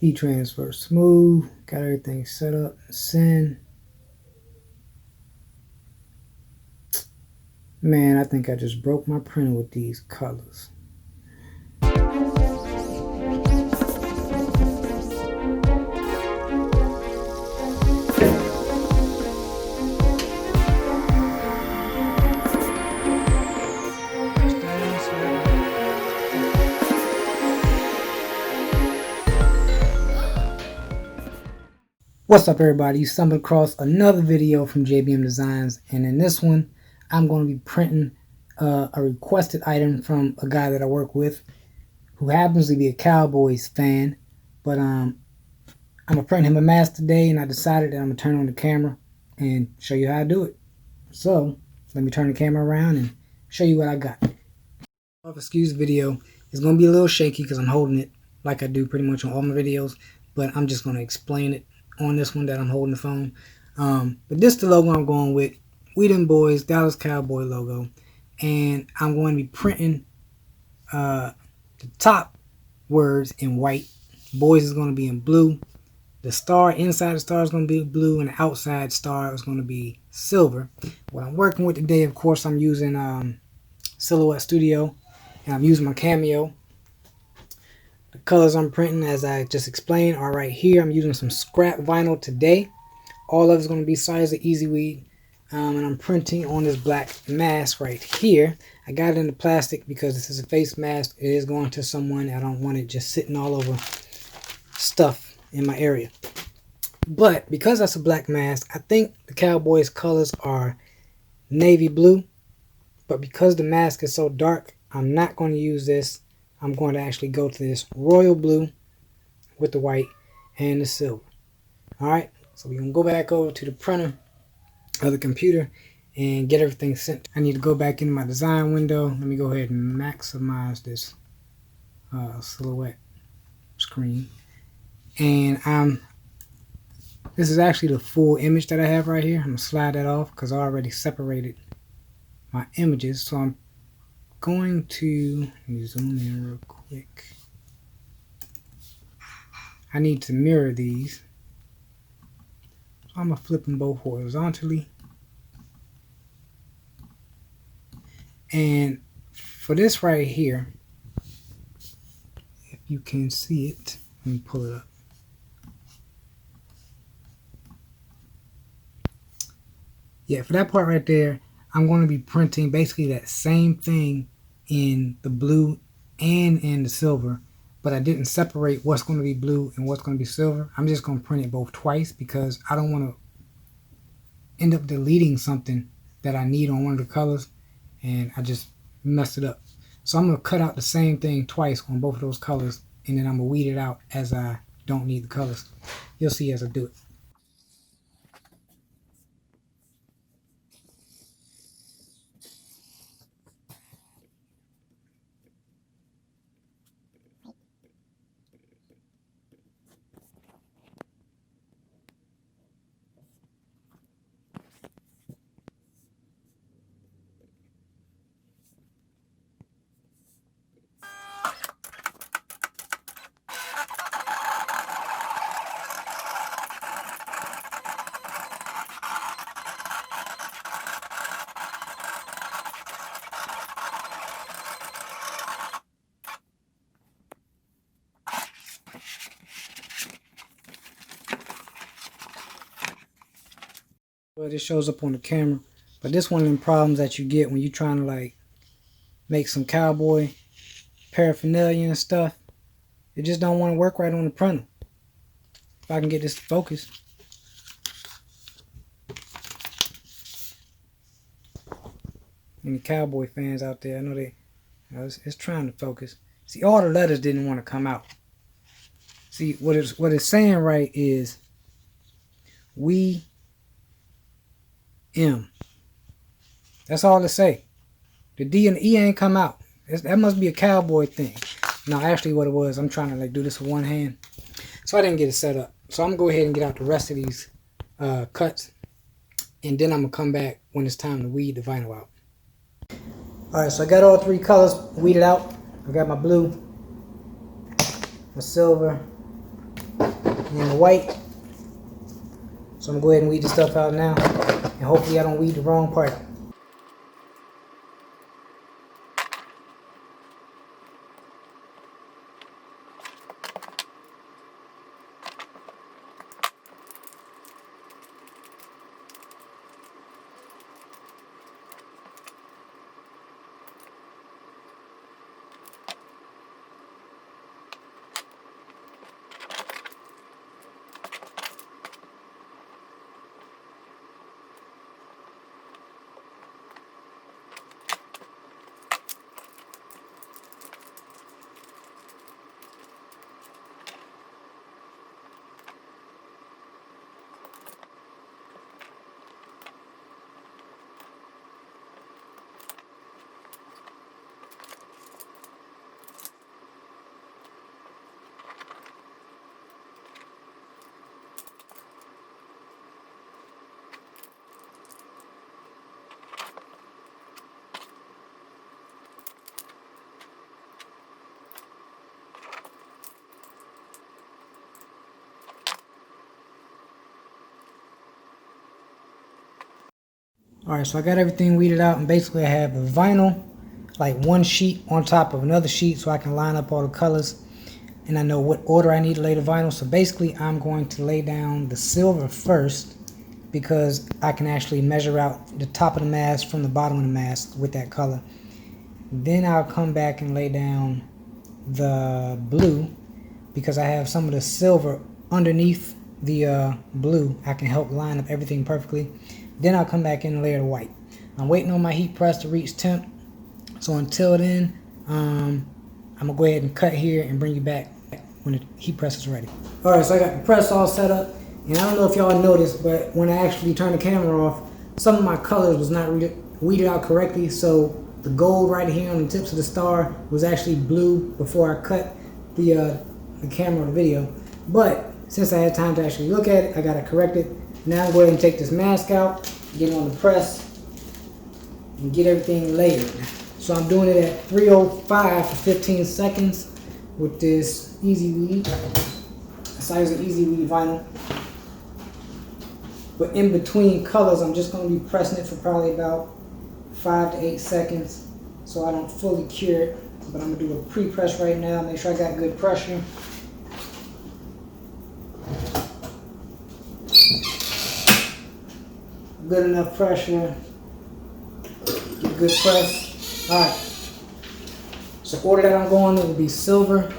E-transfer smooth. Got everything set up. Send. Man, I think I just broke my printer with these colors. What's up, everybody? You stumbled across another video from JBM Designs, and in this one I'm going to be printing a requested item from a guy that I work with who happens to be a Cowboys fan. But I'm gonna print him a mask today, and I decided that I'm gonna turn on the camera and show you how I do it. So let me turn the camera around and show you what I got. Excuse the video, it's gonna be a little shaky because I'm holding it like I do pretty much on all my videos, but I'm just gonna explain it on this one that I'm holding the phone. But this is the logo I'm going with. We Them Boys, Dallas Cowboy logo. And I'm going to be printing the top words in white. Boys is going to be in blue. The star inside the star is going to be blue, and the outside star is going to be silver. What I'm working with today, of course, I'm using Silhouette Studio, and I'm using my Cameo. The colors I'm printing, as I just explained, are right here. I'm using some scrap vinyl today. All of it's going to be Siser Easyweed. And I'm printing on this black mask right here. I got it in the plastic because this is a face mask. It is going to someone. I don't want it just sitting all over stuff in my area. But because that's a black mask, I think the Cowboys colors are navy blue. But because the mask is so dark, I'm not going to use this. I'm going to actually go to this royal blue with the white and the silver. Alright, so we're going to go back over to the printer of the computer and get everything sent. I need to go back into my design window. Let me go ahead and maximize this silhouette screen. And this is actually the full image that I have right here. I'm going to slide that off because I already separated my images. So I'm going to, let me zoom in real quick. I need to mirror these. So I'm going to flip them both horizontally. And for this right here, if you can see it, let me pull it up. Yeah, for that part right there, I'm going to be printing basically that same thing in the blue and in the silver, but I didn't separate what's going to be blue and what's going to be silver. I'm just going to print it both twice because I don't want to end up deleting something that I need on one of the colors and I just messed it up. So I'm going to cut out the same thing twice on both of those colors, and then I'm going to weed it out as I don't need the colors. You'll see as I do it. Well, this shows up on the camera, but this one of them problems that you get when you're trying to like make some cowboy paraphernalia and stuff. It just don't want to work right on the printer. If I can get this to focus. Any cowboy fans out there, I know they, it's trying to focus. See, all the letters didn't want to come out. See, what it's saying right is we M. That's all it say. The D and the E ain't come out. That must be a cowboy thing. No, actually what it was, I'm trying to like do this with one hand, so I didn't get it set up. So I'm gonna go ahead and get out the rest of these cuts, and then I'm gonna come back when it's time to weed the vinyl out. Alright, so I got all three colors weeded out. I got my blue, my silver, and the white. So I'm gonna go ahead and weed the stuff out now, and hopefully I don't weed the wrong part. Alright, so I got everything weeded out, and basically I have the vinyl, like one sheet on top of another sheet, so I can line up all the colors, and I know what order I need to lay the vinyl. So basically I'm going to lay down the silver first, because I can actually measure out the top of the mask from the bottom of the mask with that color. Then I'll come back and lay down the blue, because I have some of the silver underneath the blue. I can help line up everything perfectly. Then I'll come back in and layer the white. I'm waiting on my heat press to reach temp, so until then I'm gonna go ahead and cut here and bring you back when the heat press is ready. Alright, so I got the press all set up, and I don't know if y'all noticed, but when I actually turned the camera off, some of my colors was not weeded out correctly. So the gold right here on the tips of the star was actually blue before I cut the camera or the video. But since I had time to actually look at it, I got it corrected. Now I'm going to take this mask out, get on the press, and get everything layered. So I'm doing it at 305 for 15 seconds with this Easyweed, Siser Easyweed vinyl. But in between colors, I'm just going to be pressing it for probably about 5 to 8 seconds so I don't fully cure it. But I'm going to do a pre-press right now, make sure I got good pressure. Good enough pressure, get good press. Alright, so order that I'm going in will be silver,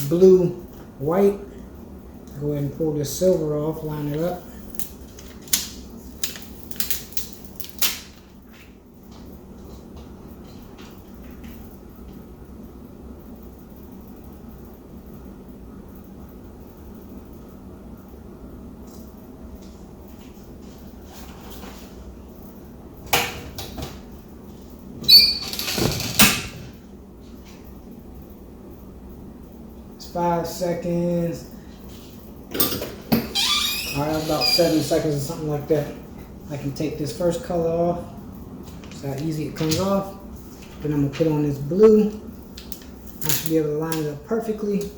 blue, white. Go ahead and pull this silver off, line it up. It's 5 seconds. Alright, about 7 seconds or something like that. I can take this first color off. That's how easy it comes off. Then I'm going to put on this blue. I should be able to line it up perfectly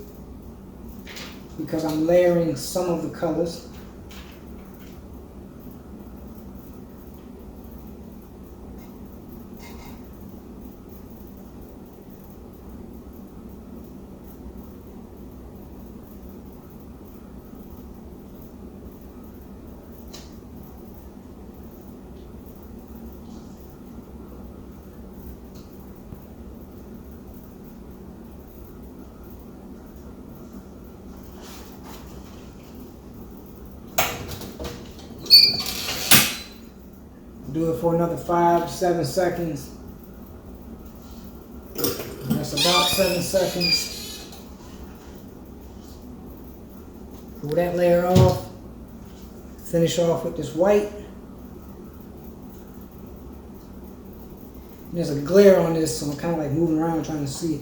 because I'm layering some of the colors. Do it for another 5 to 7 seconds. That's about 7 seconds. Pull that layer off. Finish off with this white. There's a glare on this, so I'm kind of like moving around trying to see it.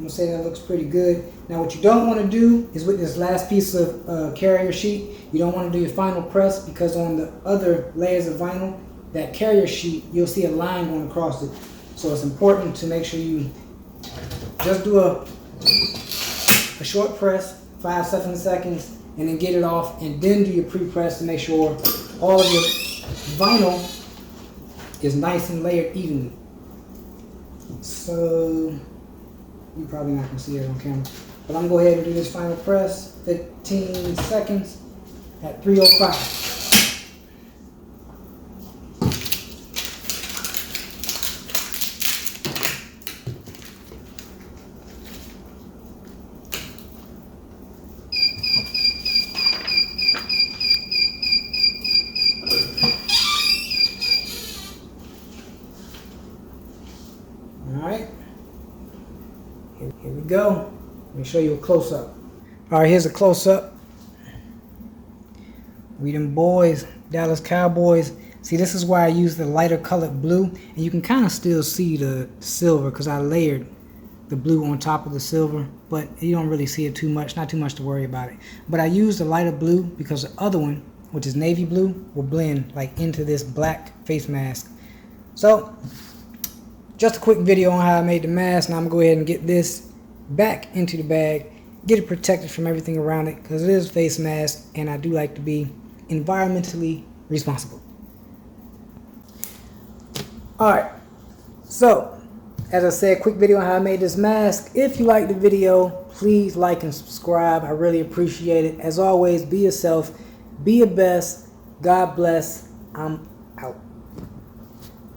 I'm gonna say that looks pretty good. Now what you don't want to do is with this last piece of carrier sheet, you don't want to do your final press, because on the other layers of vinyl, that carrier sheet, you'll see a line going across it. So it's important to make sure you just do a short press, 5-7 seconds, and then get it off, and then do your pre-press to make sure all of your vinyl is nice and layered evenly. So you're probably not going to see it on camera, but I'm going to go ahead and do this final press, 15 seconds at 305. Alright, here we go. Let me show you a close-up. Alright, here's a close-up. We them boys, Dallas Cowboys. See, this is why I use the lighter colored blue, and you can kind of still see the silver because I layered the blue on top of the silver, but you don't really see it too much, not too much to worry about it. But I use the lighter blue because the other one, which is navy blue, will blend like into this black face mask. So just a quick video on how I made the mask. Now I'm going to go ahead and get this back into the bag, get it protected from everything around it, because it is a face mask and I do like to be environmentally responsible. Alright, so as I said, quick video on how I made this mask. If you like the video, please like and subscribe. I really appreciate it. As always, be yourself, be your best. God bless. I'm